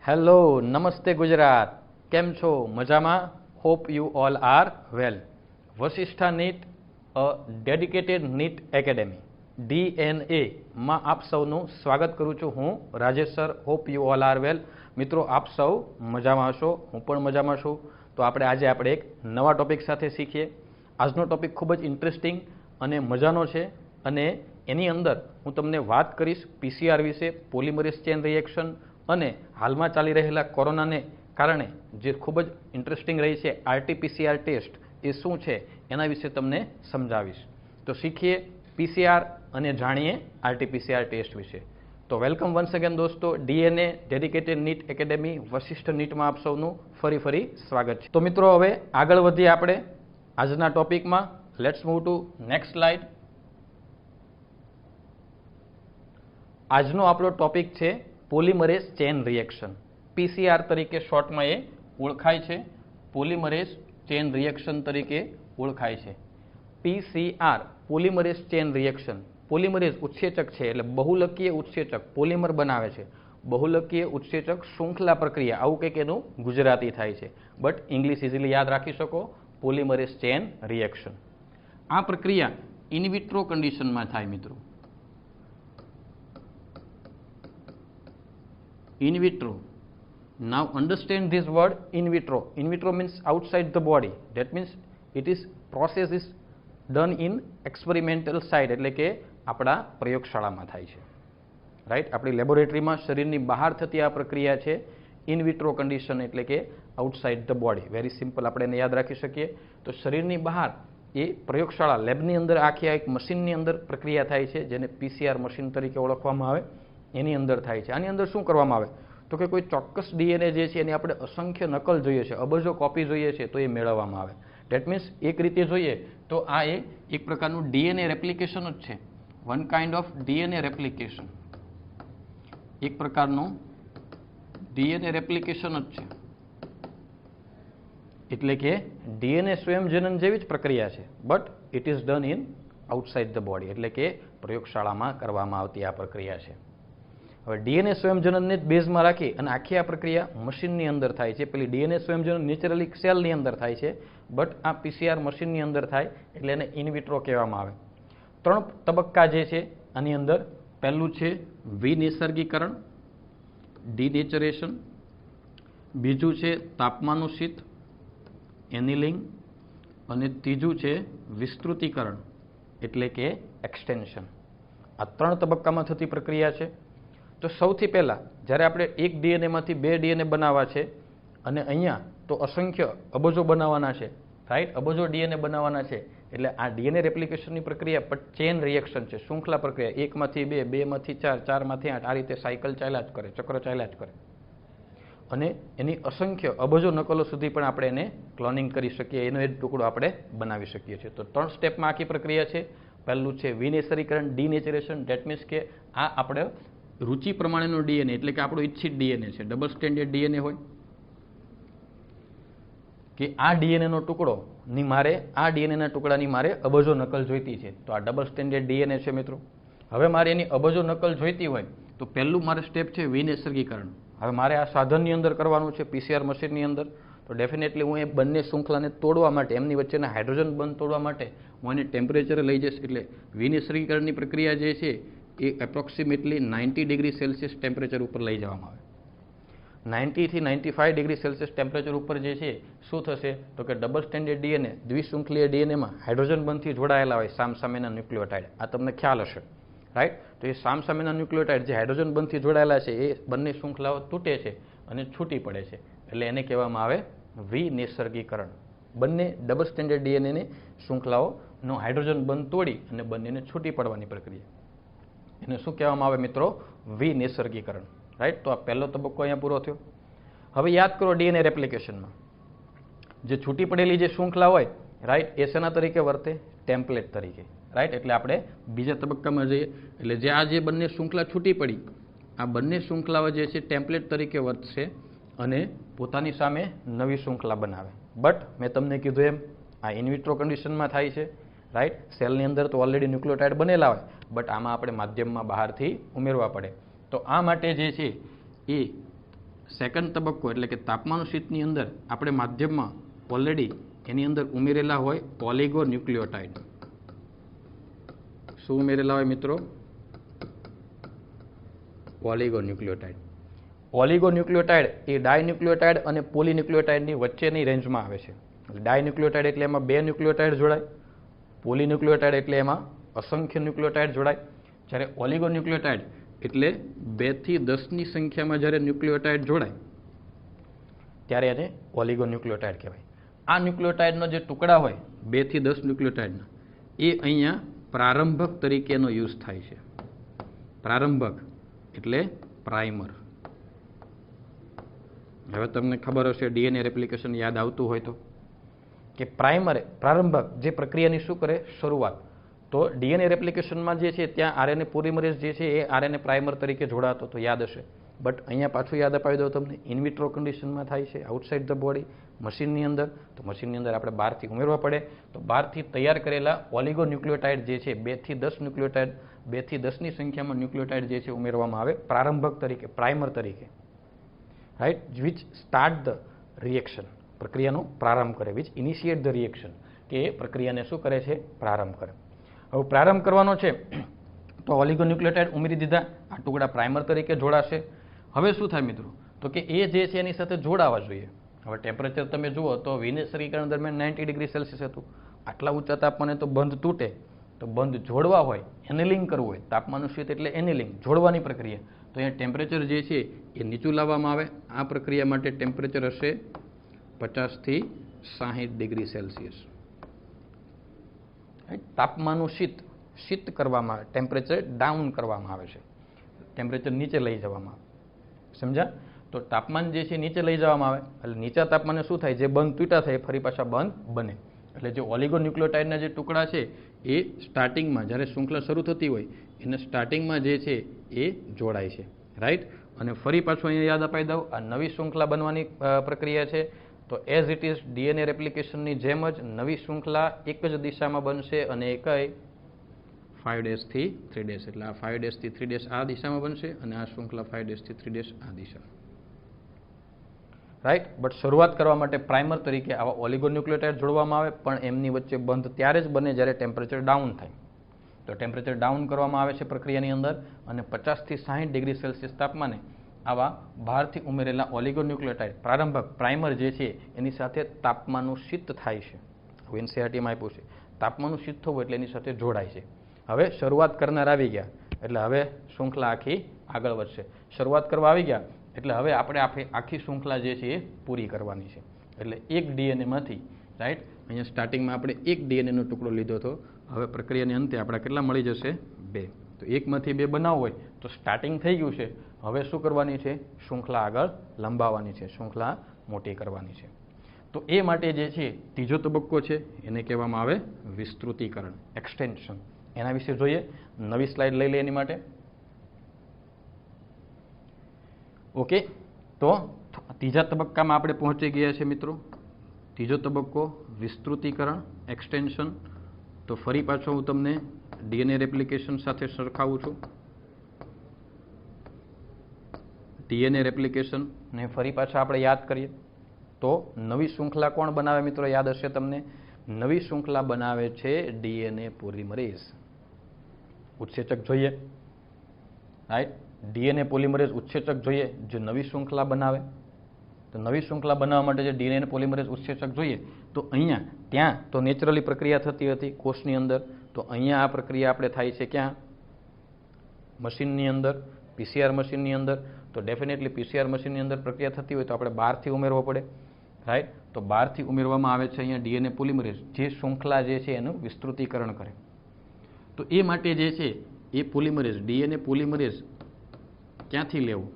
Hello, નમસ્તે ગુજરાત. કેમ છો? મજામાં? Hope you all are well. Vashishtha NEET, a dedicated NEET academy DNA માં આપ સૌનું સ્વાગત કરું છું. હું Rajesh sir. Hope you all are well. મિત્રો, આપ સૌ મજામાં હશો, હું પણ મજામાં છું. તો આજે આપણે એક નવા ટોપિક સાથે શીખીએ. આજનો ટોપિક ખૂબ જ ઇન્ટરેસ્ટિંગ અને મજાનો છે અને એની અંદર હું તમને વાત કરીશ PCR વિશે, પોલિમરેઝ ચેન રિએક્શન અને હાલમાં ચાલી રહેલા કોરોનાને કારણે જે ખૂબ જ ઇન્ટરેસ્ટિંગ રહી છે RT-PCR ટેસ્ટ એ શું છે એના વિશે તમને સમજાવીશ. તો શીખીએ PCR અને જાણીએ RT-PCR ટેસ્ટ વિશે. તો વેલકમ વન્સ અગેન દોસ્તો. DNA dedicated NEET academy Vashishtha નીટમાં આપ સૌનું ફરી સ્વાગત છે. તો મિત્રો, હવે આગળ વધીએ આપણે આજના ટોપિકમાં. Let's move to next slide. આજનો આપણો ટોપિક છે પોલિમરેઝ ચેન રિએક્શન. PCR તરીકે શોર્ટમાં એ ઓળખાય છે. પોલિમરેઝ ચેન રિએક્શન તરીકે ઓળખાય છે. PCR polymerase chain reaction. Polymerase ઉત્સેચક છે, એટલે બહુલકીય ઉત્સેચક, પોલિમર બનાવે છે. બહુલકીય ઉત્સેચક શૃંખલા પ્રક્રિયા, આવું કંઈક એનું ગુજરાતી થાય છે, બટ ઇંગ્લિશ ઇઝીલી યાદ રાખી શકો. Polymerase chain reaction. આ પ્રક્રિયા ઇનવિટ્રો કન્ડિશનમાં થાય મિત્રો. In vitro. Now understand this word in vitro. In vitro means outside the body. That means it is process is done in experimental side. એટલે કે આપણા પ્રયોગશાળામાં થાય છે, રાઈટ. આપણી લેબોરેટરીમાં શરીરની બહાર થતી આ પ્રક્રિયા છે ઇન વિટ્રો કન્ડિશન, એટલે કે outside the body. Very simple, આપણે એને યાદ રાખી શકીએ. તો શરીરની બહાર એ પ્રયોગશાળા, લેબની અંદર આખી આ એક મશીનની અંદર પ્રક્રિયા થાય છે, જેને PCR મશીન તરીકે ઓળખવામાં આવે. એની અંદર થાય છે. આની અંદર શું કરવામાં આવે તો કે કોઈ ચોક્કસ DNA જે છે એની આપણે અસંખ્ય નકલ જોઈએ છે, અબજો કોપી જોઈએ છે, તો એ મેળવવામાં આવે. ડેટ મીન્સ એક રીતે જોઈએ તો આ એક પ્રકારનું DNA રેપ્લિકેશન જ છે. One kind of DNA replication. એક પ્રકારનું DNA રેપ્લિકેશન જ છે. એટલે કે DNA સ્વયંજનન જેવી જ પ્રક્રિયા છે, but it is done in outside the body. એટલે કે પ્રયોગશાળામાં કરવામાં આવતી આ પ્રક્રિયા છે. હવે DNA સ્વયંજનનને જ બેઝમાં રાખી અને આખી આ પ્રક્રિયા મશીનની અંદર થાય છે. પેલી DNA સ્વયંજનન નેચરલી સેલની અંદર થાય છે, બટ આ PCR મશીનની અંદર થાય એટલે એને ઇન વિટ્રો કહેવામાં આવે. 3 તબક્કા જે છે આની અંદર, પહેલું છે વિનિસર્ગીકરણ, ડિનેચરેશન. બીજું છે તાપમાનોશીત, એનિલિંગ. અને ત્રીજું છે વિસ્તૃતીકરણ, એટલે કે એક્સટેન્શન. આ 3 તબક્કામાં થતી પ્રક્રિયા છે. તો સૌથી પહેલાં જ્યારે આપણે એક DNA માંથી 2 DNA બનાવવા છે અને અહીંયા તો અસંખ્ય અબજો બનાવવાના છે, રાઈટ. અબજો DNA બનાવવાના છે એટલે આ DNA રેપ્લિકેશનની પ્રક્રિયા પણ ચેન રિએક્શન છે, શૃંખલા પ્રક્રિયા. 1 માંથી 2, 2 માંથી 4, 4 માંથી 8, આ રીતે સાયકલ ચાલ્યા જ કરે, ચક્ર ચાલ્યા જ કરે. અને એની અસંખ્ય અબજો નકલો સુધી પણ આપણે એને ક્લોનિંગ કરી શકીએ, એનો એક ટુકડો આપણે બનાવી શકીએ છીએ. તો 3 સ્ટેપમાં આખી પ્રક્રિયા છે. પહેલું છે વિનેસરીકરણ, ડિનેચરેશન. ડેટ મીન્સ કે આ આપણે રુચિ પ્રમાણેનો DNA, એટલે કે આપણો ઈચ્છિત DNA છે. ડબલ સ્ટેન્ડર્ડ DNA હોય કે આ DNA નો ટુકડો ની મારે, આ DNA ના ટુકડાની મારે અબજો નકલ જોઈતી છે, તો આ ડબલ સ્ટેન્ડર્ડ DNA છે મિત્રો. હવે મારે એની અબજો નકલ જોઈતી હોય તો પહેલું મારે સ્ટેપ છે વિનિસર્ગીકરણ. હવે મારે આ સાધનની અંદર કરવાનું છે, PCR મશીનની અંદર. તો ડેફિનેટલી હું એ બંને શૃંખલાને તોડવા માટે, એમની વચ્ચેના હાઇડ્રોજન બંધ તોડવા માટે હું એને ટેમ્પરેચરે લઈ જઈશ. એટલે વિનિસર્ગીકરણની પ્રક્રિયા જે છે એ એપ્રોક્સિમેટલી 90 ડિગ્રી સેલ્સિયસ ટેમ્પરેચર ઉપર લઈ જવામાં આવે. 90 થી 95 ડિગ્રી સેલ્સિયસ ટેમ્પરેચર ઉપર જે છે શું થશે તો કે ડબલ સ્ટેન્ડર્ડ DNA, દ્વિશૃંખલીય DNAમાં હાઇડ્રોજન બંધથી જોડાયેલા હોય સામસામેના ન્યુક્લિયોટાઇડ. આ તમને ખ્યાલ હશે, રાઈટ. તો એ સામસામેના ન્યુક્લિયોટાઇડ જે હાઇડ્રોજન બંધથી જોડાયેલા છે એ બંને શૃંખલાઓ તૂટે છે અને છૂટી પડે છે, એટલે એને કહેવામાં આવે વિનિસર્ગીકરણ. બંને ડબલ સ્ટેન્ડર્ડ DNA ને શૃંખલાઓનો હાઇડ્રોજન બંધ તોડી અને બંનેને છૂટી પડવાની પ્રક્રિયા, એને શું કહેવામાં આવે મિત્રો? વિનિસર્ગીકરણ, રાઈટ. તો આ પહેલો તબક્કો અહીંયા પૂરો થયો. હવે યાદ કરો DNA રેપ્લિકેશનમાં જે છૂટી પડેલી જે શૃંખલા હોય, રાઈટ, એ શેના તરીકે વર્તે? ટેમ્પલેટ તરીકે, રાઈટ. એટલે આપણે બીજા તબક્કામાં જઈએ. એટલે જે બંને શૃંખલા છૂટી પડી, આ બંને શૃંખલાઓ જે છે ટેમ્પલેટ તરીકે વર્તશે અને પોતાની સામે નવી શૃંખલા બનાવે. બટ મેં તમને કીધું એમ આ ઇન વિટ્રો કન્ડિશનમાં થાય છે, રાઈટ. સેલની અંદર તો ઓલરેડી ન્યુક્લિયોટાઇડ બનેલા હોય, બટ આમાં આપણે માધ્યમમાં બહારથી ઉમેરવા પડે. તો આ માટે જે છે એ સેકન્ડ તબક્કો એટલે કે તાપમાન શીતની અંદર આપણે માધ્યમમાં ઓલરેડી એની અંદર ઉમેરેલા હોય ઓલિગોન્યુક્લિયોટાઇડ. શું ઉમેરેલા હોય મિત્રો? ઓલિગોન્યુક્લિયોટાઇડ. ઓલિગોન્યુક્લિયોટાઇડ એ ડાયન્યુક્લિયોટાઇડ અને પોલીન્યુક્લિયોટાઇડની વચ્ચેની રેન્જમાં આવે છે. ડાયન્યુક્લિયોટાઇડ એટલે એમાં 2 ન્યુક્લિયોટાઇડ જોડાય, પોલીન્યુક્લિયોટાઇડ એટલે એમાં અસંખ્ય ન્યુક્લિયોટાઇડ જોડાય. જ્યારે ઓલિગોન્યુક્લિયોટાઇડ એટલે 2 થી 10 ની સંખ્યામાં જ્યારે ન્યુક્લિયોટાઇડ જોડાય ત્યારે એને ઓલિગોન્યુક્લિયોટાઇડ કહેવાય. આ ન્યુક્લિયોટાઇડનો જે ટુકડા હોય 2 થી 10 ન્યુક્લિયોટાઇડના એ અહીંયા પ્રારંભક તરીકેનો યુઝ થાય છે. પ્રારંભક એટલે પ્રાઇમર. હવે તમને ખબર હશે ડીએનએ રેપ્લિકેશન યાદ આવતું હોય તો કે પ્રારંભક જે પ્રક્રિયાની શું કરે? શરૂઆત. તો ડીએનએ રેપ્લિકેશનમાં જે છે ત્યાં આરએનએ પોલિમરેઝ જે છે એ આરએનએ પ્રાઇમર તરીકે જોડાતો તો યાદ હશે. બટ અહીંયા પાછું યાદ અપાવી દઉં તમને, ઇનવિટ્રો કન્ડિશનમાં થાય છે, આઉટસાઇડ ધ બોડી, મશીનની અંદર. તો મશીનની અંદર આપણે બહારથી ઉમેરવા પડે. તો બહારથી તૈયાર કરેલા ઓલિગોન્યુક્લિયોટાઇડ જે છે 2 થી 10 ન્યુક્લિયોટાઇડ, 2 થી 10 ની સંખ્યામાં ન્યુક્લિયોટાઇડ જે છે ઉમેરવામાં આવે પ્રારંભક તરીકે, પ્રાઇમર તરીકે, right, which start the reaction, પ્રક્રિયાનો પ્રારંભ કરે, વિચ ઇનિશિએટ ધ રિએક્શન, કે એ પ્રક્રિયાને શું કરે છે? પ્રારંભ કરે. હવે પ્રારંભ કરવાનો છે તો ઓલિગોન્યુક્લિયોટાઇડ ઉમેરી દીધા, આ ટુકડા પ્રાઇમર તરીકે જોડાશે. હવે શું થાય મિત્રો? તો કે એ જે છે એની સાથે જોડાવા જોઈએ. હવે ટેમ્પરેચર તમે જુઓ તો વિનિશ્ચરીકરણ દરમિયાન 90 ડિગ્રી સેલ્સિયસ હતું. આટલા ઊંચા તાપમાને તો બંધ તૂટે. તો બંધ જોડવા હોય, એનેલિંગ કરવું હોય, તાપમાનનું શીત એટલે એનેલિંગ, જોડવાની પ્રક્રિયા. તો અહીંયા ટેમ્પરેચર જે છે એ નીચું લાવવામાં આવે. આ પ્રક્રિયા માટે ટેમ્પરેચર હશે 50 થી 60 ડિગ્રી સેલ્સિયસ. તાપમાનનું શીત કરવામાં આવે, ટેમ્પરેચર ડાઉન કરવામાં આવે છે, ટેમ્પરેચર નીચે લઈ જવામાં આવે. સમજ્યા? તો તાપમાન જે છે નીચે લઈ જવામાં આવે એટલે નીચા તાપમાને શું થાય? જે બંધ તૂટા થાય ફરી પાછા બંધ બને. એટલે જે ઓલિગોન્યુક્લિયોટાઇડના જે ટુકડા છે એ સ્ટાર્ટિંગમાં જ્યારે શૃંખલા શરૂ થતી હોય એને સ્ટાર્ટિંગમાં જે છે એ જોડાય છે, રાઈટ. અને ફરી પાછું અહીંયા યાદ અપાઈ દઉં, આ નવી શૃંખલા બનવાની પ્રક્રિયા છે. તો એઝ ઇટ ઇઝ ડીએનએ રેપ્લિકેશનની જેમ જ નવી શૃંખલા એક જ દિશામાં બનશે અને એ કઈ 5 ડેઝ થી 3 ડેઝ. એટલે આ 5 ડેઝ થી 3 ડેઝ આ દિશામાં બનશે અને આ શૃંખલા 5 ડેઝ થી 3 ડેઝ આ દિશામાં, રાઈટ. બટ શરૂઆત કરવા માટે પ્રાઇમર તરીકે આવા ઓલિગોન્યુક્લિયોટાઇડ જોડવામાં આવે, પણ એમની વચ્ચે બંધ ત્યારે જ બને જ્યારે ટેમ્પરેચર ડાઉન થાય. તો ટેમ્પરેચર ડાઉન કરવામાં આવે છે પ્રક્રિયાની અંદર અને 50 થી 60 ડિગ્રી સેલ્સિયસ તાપમાને આવા બહારથી ઉમેરેલા ઓલિગોન્યુક્લિયોટાઇડ પ્રારંભક પ્રાઇમર જે છે એની સાથે તાપમાનનું શીત થાય છે. હવે એનસીઆરટીમાં આપ્યું છે તાપમાનનું શીત થવું એટલે એની સાથે જોડાય છે. હવે શરૂઆત કરનાર આવી ગયા એટલે હવે શૃંખલા આખી આગળ વધશે. શરૂઆત કરવા આવી ગયા એટલે હવે આપણે આખી શૃંખલા જે છે એ પૂરી કરવાની છે. એટલે એક ડીએનએમાંથી, રાઈટ, અહીંયા સ્ટાર્ટિંગમાં આપણે એક ડીએનએનો ટુકડો લીધો હતો. હવે પ્રક્રિયાની અંતે આપણે કેટલા મળી જશે? 2. તો એકમાંથી 2 બનાવવું હોય તો સ્ટાર્ટિંગ થઈ ગયું છે. હવે શું કરવાની છે? શૃંખલા આગળ લંબાવવાની છે, શૃંખલા મોટી કરવાની છે. તો એ માટે જે છે ત્રીજો તબક્કો છે એને કહેવામાં આવે વિસ્તૃતીકરણ, એક્સટેન્શન. એના વિશે જોઈએ. નવી સ્લાઇડ લઈ લે એની માટે. ઓકે, તો ત્રીજા તબક્કામાં આપણે પહોંચી ગયા છે મિત્રો. ત્રીજો તબક્કો વિસ્તૃતીકરણ, એક્સટેન્શન. તો ફરી પાછો હું તમને ડીએનએ રેપ્લિકેશન સાથે સરખાવું છું. ડીએનએ રેપ્લિકેશન ને ફરી પાછા આપણે યાદ કરીએ તો નવી શૃંખલા કોણ બનાવે મિત્રો? યાદ હશે તમને, નવી શૃંખલા બનાવે છે ડીએનએ પોલિમરેઝ. ઉત્સેચક જોઈએ, રાઈટ. ડીએનએ પોલિમરેઝ ઉત્સેચક જોઈએ જે નવી શૃંખલા બનાવે. તો નવી શૃંખલા બનાવવા માટે જે ડીએનએ પોલિમરેઝ ઉત્સેચક જોઈએ તો અહીંયા ત્યાં તો નેચરલી પ્રક્રિયા થતી હતી કોષની અંદર. તો અહીંયા આ પ્રક્રિયા આપણે થાય છે ક્યાં? મશીનની અંદર, પીસીઆર મશીનની અંદર. તો ડેફિનેટલી પીસીઆર મશીનની અંદર પ્રક્રિયા થતી હોય તો આપણે બહારથી ઉમેરવો પડે, રાઈટ. તો બહારથી ઉમેરવામાં આવે છે અહીંયા ડીએનએ પોલિમરેઝ જે શૃંખલા જે છે એનું વિસ્તૃતીકરણ કરે. તો એ માટે જે છે એ પોલિમરેઝ, ડીએનએ પોલિમરેઝ ક્યાંથી લેવું?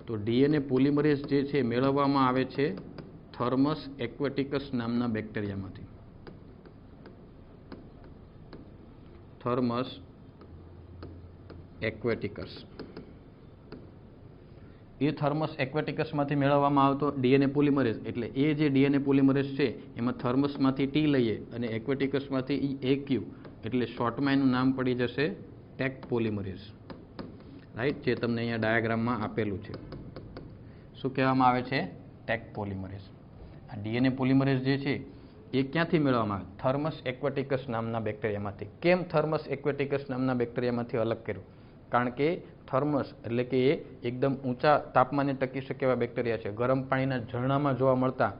તો ડીએનએ પોલિમરેઝ જે છે મેળવવામાં આવે છે થર્મસ એક્વેટિકસ નામના બેક્ટેરિયામાંથી. થર્મસ એક્વેટિકસ. એ થર્મસ એક્વેટિકસમાંથી મેળવવામાં આવતો ડીએનએ પોલિમરેઝ. એટલે એ જે ડીએનએ પોલિમરેઝ છે એમાં થર્મસમાંથી ટી લઈએ અને એક્વેટિકસમાંથી એક્યુ, એટલે શોર્ટમાં એનું નામ પડી જશે ટેક પોલિમરેઝ, રાઈટ, જે તમને અહીંયા ડાયાગ્રામમાં આપેલું છે. શું કહેવામાં આવે છે? Taq polymerase. આ ડીએનએ પોલિમરેઝ જે છે એ ક્યાંથી મેળવવામાં આવે? થર્મસ એક્વેટિકસ નામના બેક્ટેરિયામાંથી. કેમ થર્મસ એક્વેટિકસ નામના બેક્ટેરિયામાંથી અલગ કર્યું? કારણ કે થર્મસ એટલે કે એ એકદમ ઊંચા તાપમાને ટકી શકે એવા બેક્ટેરિયા છે. ગરમ પાણીના ઝરણામાં જોવા મળતા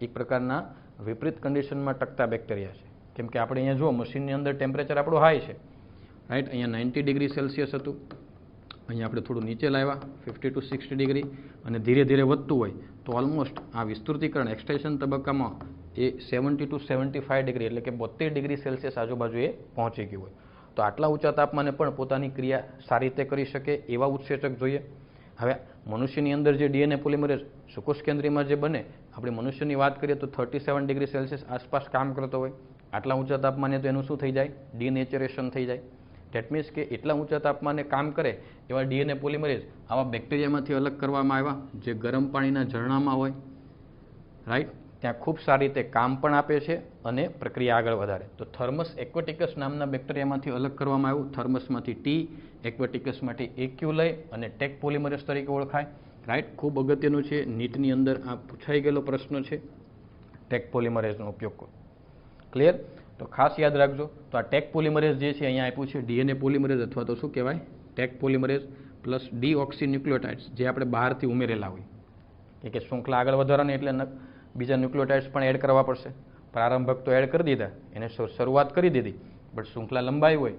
એક પ્રકારના વિપરીત કન્ડિશનમાં ટકતા બેક્ટેરિયા છે. કેમ કે આપણે અહીંયા જુઓ મશીનની અંદર ટેમ્પરેચર આપણું હાઈ છે, રાઈટ. અહીંયા 90 ડિગ્રી સેલ્સિયસ હતું, અહીંયા આપણે થોડું નીચે લાવ્યા 50 to 60 ડિગ્રી, અને ધીરે ધીરે વધતું હોય તો ઓલમોસ્ટ આ વિસ્તૃતીકરણ એક્સટેન્શન તબક્કામાં એ 70 to 75 ડિગ્રી એટલે કે 72 ડિગ્રી સેલ્સિયસ આજુબાજુ એ પહોંચી ગયું હોય. તો આટલા ઊંચા તાપમાને પણ પોતાની ક્રિયા સારી રીતે કરી શકે એવા ઉત્સેચક જોઈએ. હવે મનુષ્યની અંદર જે ડીએનએ પોલિમરેઝ સુકોષ કેન્દ્રીયમાં જે બને, આપણે મનુષ્યની વાત કરીએ તો 37 ડિગ્રી સેલ્સિયસ આસપાસ કામ કરતો હોય. આટલા ઊંચા તાપમાને તો એનું શું થઈ જાય? ડિનેચરેશન થઈ જાય. ધેટ મીન્સ કે એટલા ઊંચા તાપમાને કામ કરે એવા ડીએનએ પોલિમરેઝ આવા બેક્ટેરિયામાંથી અલગ કરવામાં આવ્યા જે ગરમ પાણીના ઝરણામાં હોય, રાઈટ. ત્યાં ખૂબ સારી રીતે કામ પણ આપે છે અને પ્રક્રિયા આગળ વધારે. તો થર્મસ એક્વેટિકસ નામના બેક્ટેરિયામાંથી અલગ કરવામાં આવ્યું. થર્મસમાંથી ટી, એક્વેટિકસમાંથી એક્યુલય અને ટેક પોલિમરેઝ તરીકે ઓળખાય, રાઈટ. ખૂબ અગત્યનું છે, નીટની અંદર આ પૂછાઈ ગયેલો પ્રશ્ન છે, ટેક પોલિમરેઝનો ઉપયોગ કરો. ક્લિયર? તો ખાસ યાદ રાખજો. તો આ ટેક પોલિમરેઝ જે છે અહીંયા આપ્યું છે ડીએનએ પોલિમરેઝ અથવા તો શું કહેવાય? ટેક પોલિમરેઝ પ્લસ ડીઓક્સીન્યુક્લિયોટાઇડ્સ જે આપણે બહારથી ઉમેરેલા હોય. કે શૃંખલા આગળ વધારવાની એટલે બીજા ન્યુક્લિયોટાઇડ્સ પણ એડ કરવા પડશે. પ્રારંભક તો એડ કરી દીધા, એને શરૂઆત કરી દીધી, બટ શૃંખલા લંબાઈ હોય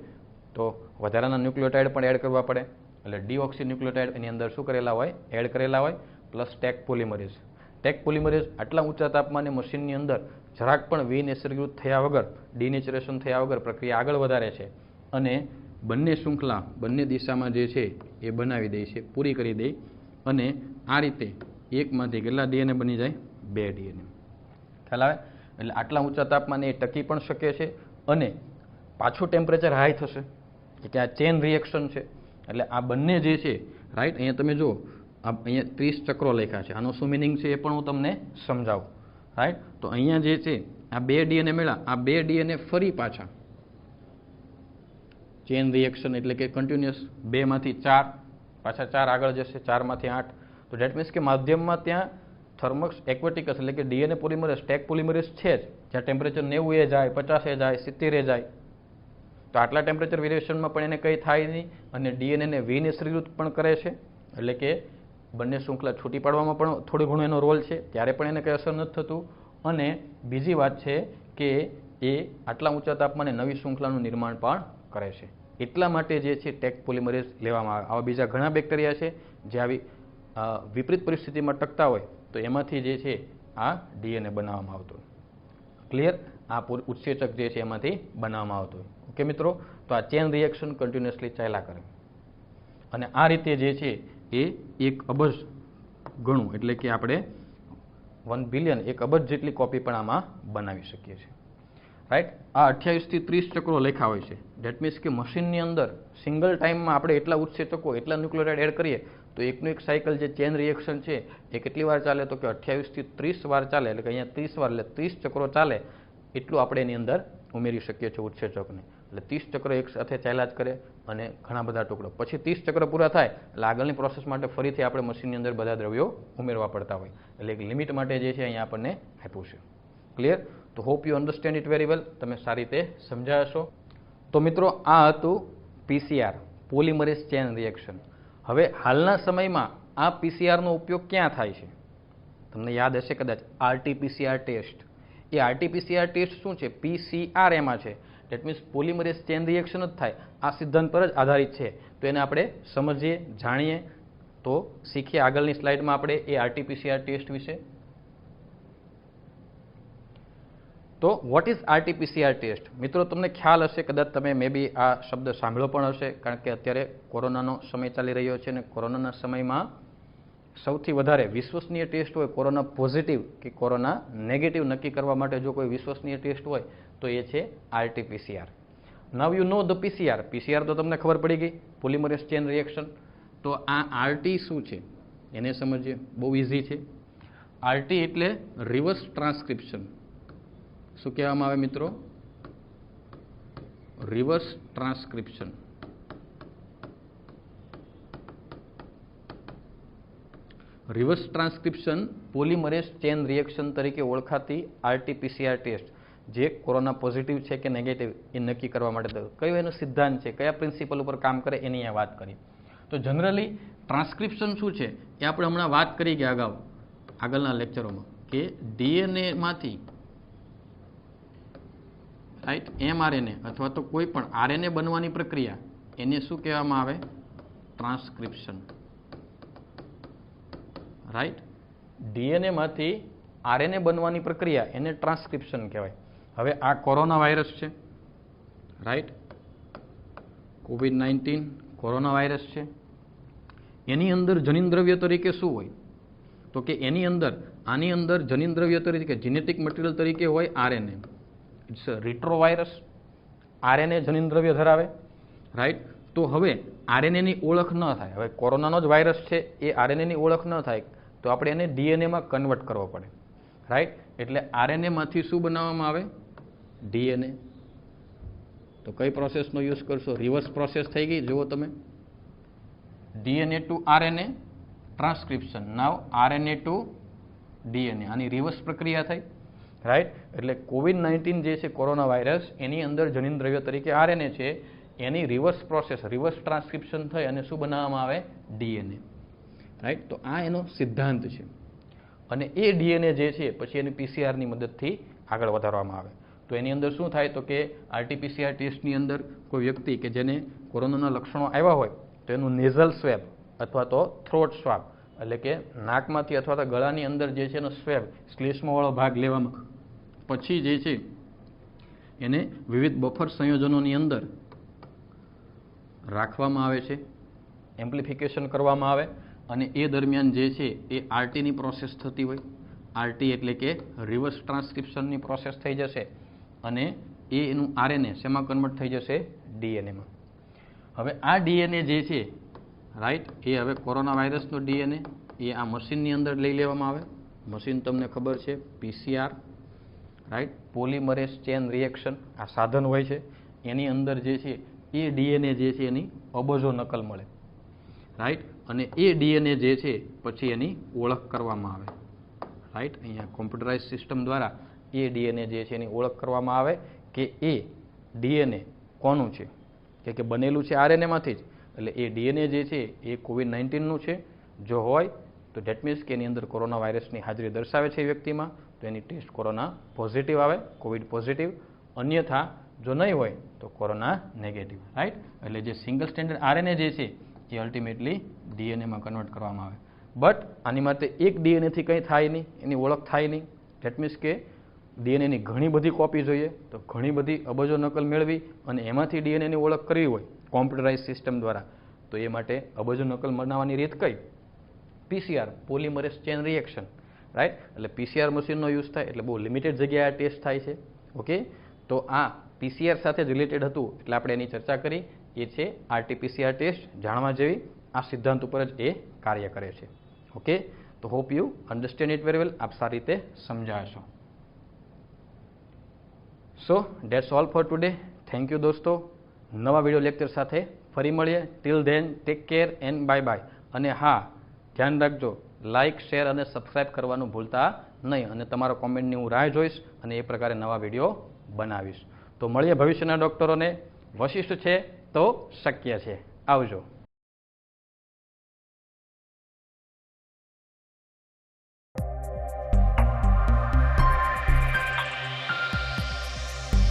તો વધારાના ન્યુક્લિયોટાઇડ પણ એડ કરવા પડે. એટલે ડીઓક્સીન્યુક્લિયોટાઇડ એની અંદર શું કરેલા હોય? એડ કરેલા હોય, plus Taq polymerase. Taq polymerase આટલા ઊંચા તાપમાને મશીનની અંદર જરાક પણ વિનિસર્ગીકૃત થયા વગર, ડિનેચરેશન થયા વગર પ્રક્રિયા આગળ વધારે છે અને બંને શૃંખલા બંને દિશામાં જે છે એ બનાવી દે છે, પૂરી કરી દે. અને આ રીતે એકમાંથી કેટલા ડીએનએ બની જાય? 2 ડીએનએ. ખ્યાલ આવે? એટલે આટલા ઊંચા તાપમાને એ ટકી પણ શકે છે અને પાછું ટેમ્પરેચર હાઈ થશે કે આ ચેન રિએક્શન છે. એટલે આ બંને જે છે, રાઈટ. અહીંયા તમે જુઓ, અહીંયા 30 ચક્રો લખ્યા છે. આનો શું મિનિંગ છે એ પણ હું તમને સમજાવું, રાઈટ. તો અહીંયા જે છે આ 2 ડીએનએ મળ્યા, આ 2 ડીએનએ ફરી પાછા ચેન રિએક્શન એટલે કે કન્ટિન્યુઅસ 2 માંથી 4, પાછા 4 આગળ જશે, 4 માંથી 8. તો ડેટ મીન્સ કે માધ્યમમાં ત્યાં થર્મસ એક્વેટિકસ એટલે કે ડીએનએ પોલિમરેઝ, ટેક પોલિમરેઝ છે જ. જ્યાં ટેમ્પરેચર 90 એ જાય, 50 એ જાય, 70 એ જાય, તો આટલા ટેમ્પરેચર વેરિએશનમાં પણ એને કંઈ થાય નહીં અને ડીએનએને વિનિસર્ગીકૃત પણ કરે છે. એટલે કે બંને શૃંખલા છૂટી પાડવામાં પણ થોડું ઘણું એનો રોલ છે, ત્યારે પણ એને કંઈ અસર નથી થતું. અને બીજી વાત છે કે એ આટલા ઊંચા તાપમાને નવી શૃંખલાનું નિર્માણ પણ કરે છે. એટલા માટે જે છે ટેક પોલિમરેઝ લેવામાં આવે. આવા બીજા ઘણા બેક્ટેરિયા છે જે આવી વિપરીત પરિસ્થિતિમાં ટકતા હોય તો એમાંથી જે છે આ ડીએનએ બનાવવામાં આવતું. ક્લિયર? આ ઉત્સેચક જે છે એમાંથી બનાવવામાં આવતું હોય. ઓકે મિત્રો, તો આ ચેન રિએક્શન કન્ટિન્યુઅસલી ચાલ્યા કરે અને આ રીતે જે છે એ 1 અબજ ગણું એટલે કે આપણે 1 બિલિયન 1 અબજ જેટલી કોપી પણ આમાં બનાવી શકીએ છીએ, રાઈટ. આ 28 થી 30 ચક્રો લખ્યા હોય છે. ડેટ મીન્સ કે મશીનની અંદર સિંગલ ટાઈમમાં આપણે એટલા ઉત્સેચકો, એટલા ન્યુક્લિયોટાઇડ એડ કરીએ તો એકનું એક સાયકલ જે ચેન રિએક્શન છે એ કેટલી વાર ચાલે? તો કે 28 થી 30 વાર ચાલે. એટલે કે અહીંયા 30 વાર એટલે 30 ચક્રો ચાલે એટલું આપણે એની અંદર ઉમેરી શકીએ છીએ ઉત્સેચકને. એટલે 30 ચક્ર એક સાથે ચાલ્યા જ કરે અને ઘણા બધા ટુકડો. પછી 30 ચક્ર પૂરા થાય એટલે આગળની પ્રોસેસ માટે ફરીથી આપણે મશીનની અંદર બધા દ્રવ્યો ઉમેરવા પડતા હોય. એટલે એક લિમિટ માટે જે છે અહીંયા આપણને આપ્યું છે. ક્લિયર? તો hope you understand it very વેલ. તમે સારી રીતે સમજ્યા હશો. તો મિત્રો આ હતું પીસીઆર, પોલિમરેઝ ચેન રિએક્શન. હવે હાલના સમયમાં આ પીસીઆરનો ઉપયોગ ક્યાં થાય છે? તમને યાદ હશે કદાચ આરટીપીસીઆર ટેસ્ટ. એ આરટીપીસીઆર ટેસ્ટ શું છે? પીસીઆર એમાં છે. Date means polymerase chain reaction જ થાય. આ સિદ્ધાંત પર જ આધારિત છે. તો એને આપણે સમજીએ, જાણીએ, તો શીખીએ. આગળની સ્લાઇડમાં આપણે એ આરટીપીસીઆર ટેસ્ટ વિશે. તો વોટ ઇઝ આરટીપીસીઆર ટેસ્ટ? મિત્રો તમને ખ્યાલ હશે, કદાચ તમે મે બી આ શબ્દ સાંભળ્યો પણ હશે, કારણ કે અત્યારે કોરોનાનો સમય ચાલી રહ્યો છે અને કોરોનાના સમયમાં સૌથી વધારે વિશ્વસનીય ટેસ્ટ હોય કોરોના પોઝિટિવ કે કોરોના નેગેટિવ નક્કી કરવા માટે જો કોઈ વિશ્વસનીય ટેસ્ટ હોય તો એ છે RTPCR. Now you know the PCR. PCR તો તમને ખબર પડી ગઈ, પોલિમરેઝ ચેન રિએક્શન. તો આ આરટી શું છે એને સમજીએ. બહુ ઇઝી છે. આરટી એટલે રિવર્સ ટ્રાન્સક્રિપ્શન. શું કહેવામાં આવે મિત્રો? Reverse transcription. Reverse transcription polymerase chain reaction તરીકે ઓળખાતી RT-PCR ટેસ્ટ જે કોરોના પોઝિટિવ છે કે નેગેટિવ એ નક્કી કરવા માટે કયો એનો સિદ્ધાંત છે, કયા પ્રિન્સિપલ ઉપર કામ કરે એની અહીંયા વાત કરી. તો જનરલી ટ્રાન્સક્રિપ્શન શું છે એ આપણે હમણાં વાત કરી ગયા અગાઉ આગળના લેક્ચરોમાં કે ડીએનએમાંથી રાઈટ mRNA અથવા તો કોઈ પણ RNA બનવાની પ્રક્રિયા એને શું કહેવામાં આવે? ટ્રાન્સક્રિપ્શન. રાઈટ, ડીએનએમાંથી RNA બનવાની પ્રક્રિયા એને ટ્રાન્સક્રિપ્શન કહેવાય. હવે આ કોરોના વાયરસ છે, રાઈટ, COVID-19 કોરોના વાયરસ છે. એની અંદર જનીનદ્રવ્ય તરીકે શું હોય? તો કે એની અંદર આની અંદર જનીનદ્રવ્ય તરીકે જેનેટિક મટીરિયલ તરીકે હોય RNA. It's a retrovirus. RNA જનીનદ્રવ્ય ધરાવે, રાઈટ. તો હવે RNAની ઓળખ ન થાય, હવે કોરોનાનો જ વાયરસ છે એ RNAની ઓળખ ન થાય તો આપણે એને DNA-માં કન્વર્ટ કરવો પડે, રાઈટ. એટલે RNA-માંથી શું બનાવવામાં આવે? DNA. તો કઈ પ્રોસેસનો યુઝ કરશો? રિવર્સ પ્રોસેસ થઈ ગઈ. જુઓ તમે, DNA ટુ RNA ટ્રાન્સક્રિપ્શન. નાવ RNA ટુ DNA. આની રિવર્સ પ્રક્રિયા થઈ, રાઈટ. એટલે COVID-19 જે છે કોરોના વાયરસ એની અંદર જનીનદ્રવ્ય તરીકે RNA છે, એની રિવર્સ પ્રોસેસ રિવર્સ ટ્રાન્સક્રિપ્શન થઈ અને શું બનાવવામાં આવે? DNA, right. તો આ એનો સિદ્ધાંત છે. અને એ DNA જે છે પછી એની PCR-ની મદદથી આગળ વધારવામાં આવે. તો એની અંદર શું થાય? તો કે RT-PCR ટેસ્ટની અંદર કોઈ વ્યક્તિ કે જેને કોરોનાના લક્ષણો આવ્યા હોય તો એનું નેઝલ સ્વેબ અથવા તો થ્રોટ સ્વાબ એટલે કે નાકમાંથી અથવા તો ગળાની અંદર જે છે એનો સ્વેબ શ્લેષ્મવાળો ભાગ લેવામાં પછી જે છે એને વિવિધ બફર સંયોજનોની અંદર રાખવામાં આવે છે, એમ્પ્લિફિકેશન કરવામાં આવે અને એ દરમિયાન જે છે એ RT-ની પ્રોસેસ થતી હોય. RT એટલે કે રિવર્સ ટ્રાન્સક્રિપ્શનની પ્રોસેસ થઈ જશે અને એ એનું RNA શેમાં કન્વર્ટ થઈ જશે? DNA-માં. હવે આ DNA જે છે, રાઈટ, એ હવે કોરોના વાયરસનો DNA એ આ મશીનની અંદર લઈ લેવામાં આવે. મશીન તમને ખબર છે PCR, right, polymerase chain reaction આ સાધન હોય છે. એની અંદર જે છે એ DNA જે છે એની અબજો નકલ મળે, રાઈટ. અને એ DNA જે છે પછી એની ઓળખ કરવામાં આવે, રાઈટ. અહીંયા કોમ્પ્યુટરાઇઝ સિસ્ટમ દ્વારા એ DNA જે છે એની ઓળખ કરવામાં આવે કે એ DNA કોનું છે કે બનેલું છે RNA-માંથી જ. એટલે એ DNA જે છે એ COVID-19નું છે. જો હોય તો ડેટ મીન્સ કે એની અંદર કોરોના વાયરસની હાજરી દર્શાવે છે એ વ્યક્તિમાં, તો એની ટેસ્ટ કોરોના પોઝિટિવ આવે, કોવિડ પોઝિટિવ. અન્યથા જો નહીં હોય તો કોરોના નેગેટિવ, રાઈટ. એટલે જે સિંગલ સ્ટેન્ડર્ડ RNA જે છે એ અલ્ટિમેટલી DNA-માં કન્વર્ટ કરવામાં આવે. બટ આની માટે એક DNA-થી કંઈ થાય નહીં, એની ઓળખ થાય નહીં. ડેટ મીન્સ કે DNA-ની ઘણી બધી કોપી જોઈએ, તો ઘણી બધી અબજો નકલ મેળવી અને એમાંથી DNA-ની ઓળખ કરવી હોય કોમ્પ્યુટરાઇઝ સિસ્ટમ દ્વારા, તો એ માટે અબજો નકલ બનાવવાની રીત કઈ? PCR, polymerase chain reaction, right. એટલે PCR મશીનનો યુઝ થાય એટલે બહુ લિમિટેડ જગ્યાએ આ ટેસ્ટ થાય છે. ઓકે, તો આ PCR સાથે જ રિલેટેડ હતું એટલે આપણે એની ચર્ચા કરી. એ છે RT-PCR ટેસ્ટ. જાણવા જેવી, આ સિદ્ધાંત ઉપર જ એ કાર્ય કરે છે. ઓકે, તો hope you understand it very well. આપ સારી રીતે સમજાશો. So that's all for today. Thank you દોસ્તો. નવા વિડીયો લેક્ચર સાથે ફરી મળીએ. Till then take care and bye bye. અને હા, ધ્યાન રાખજો, લાઇક, શેર અને સબસ્ક્રાઇબ કરવાનું ભૂલતા નહીં. અને તમારા કોમેન્ટની હું રાહ જોઈશ અને એ પ્રકારે નવા વિડીયો બનાવીશ. તો મળીએ ભવિષ્યના ડૉક્ટરોને. વશિષ્ઠ છે તો શક્ય છે. આવજો.